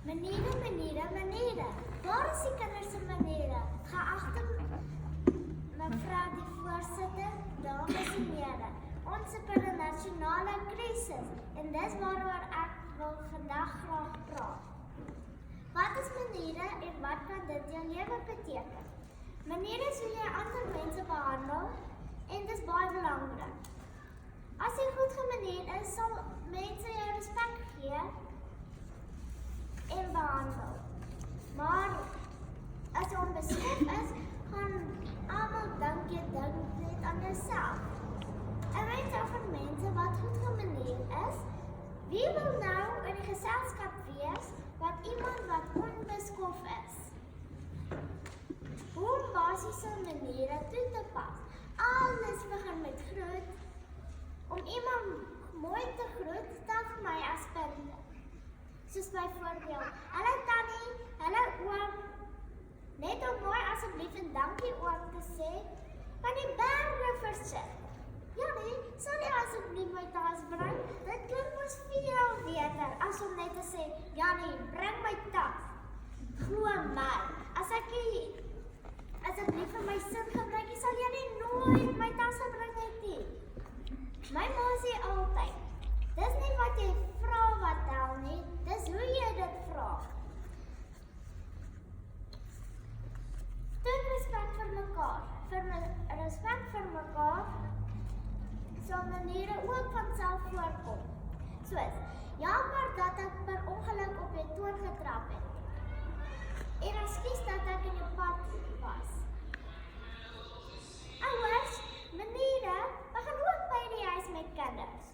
Meneere, waar is die kinders se meneere? Geagte mevrou die voorsitter, dames en here, ons is per 'n nasionale krisis en dis waaroor ek wil vandag graag praat. Wat is meneere en wat kan dit jou lewe beteken? Meneere is hoe jy ander mense behandel en dis baie belangrik. As jy goed gemeneer is, sal mense jou respek gee en behandel. Maar as jy onbeskik is, gaan almal dink jy dink net aan jouself. En weet jy van mense wat goed gemeneer is, wie wil nou in die geselskap wees wat iemand wat onbeskof is? Hoe om basiese maniere toe te pas? Alles begin met groet. Om iemand mooi te groet, stel vir my as punt. Soos byvoorbeeld, hallo tannie, hallo oom. Net om mooi asseblief en dankie oom te sê, kan die berge versit. Jannie, sal jy asseblief my tas bring? Dit klink mos veel beter as om net te sê, Jannie, bring my tas. Glo my, as ek asseblief vir my sin gebruik, sal jy nooit my tas gebring het nie. My ma sê altyd, dis nie wat jy vra wat tel nie, dis hoe jy dit vra. Toon respek vir mekaar, respek vir mekaar, sal maniere ook vanself voorkom. Soos, jammer dat ek per ongeluk op jou toon getrap het. En ekskuus dat ek in jou pad was. Ouers, maniere, begin ook by die huis met kinders.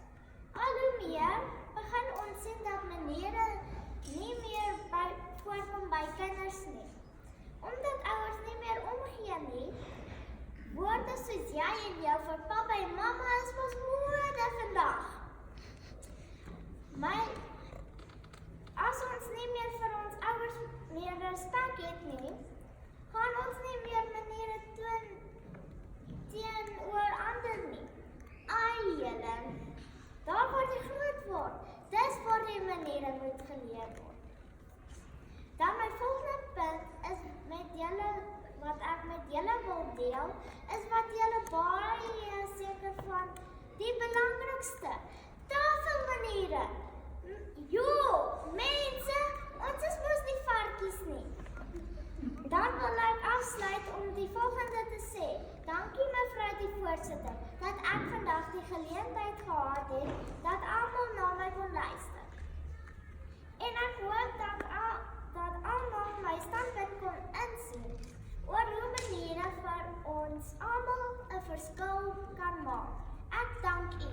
Al hoe meer, begin ons sien dat maniere nie meer voorkom by kinders nie. Omdat ouers nie meer omgee nie, woorde soos jy en jou vir papa en mamma is mos mode vandag. Maar as ons nie meer vir ons ouers meer respek het nie, gaan ons nie meer maniere toon teenoor ander nie. Ai julle, daar word jy groot word. Dis waar die maniere moet geleer word. Dan my volgende punt is met julle, wat ek met julle wil deel, is wat julle baie seker van die belangrikste. Tafelmaniere. Jo, mense, ons is mos nie varkies nie. Dan wil ek afsluit om die volgende te sê. Dankie mevrou die voorsitter, dat ek vandag die geleentheid gehad het, dat almal na my kon luister. En ek hoop dat almal my standpunt kon insien, oor hoe maniere vir ons almal 'n verskil kan maak. Ek dank u.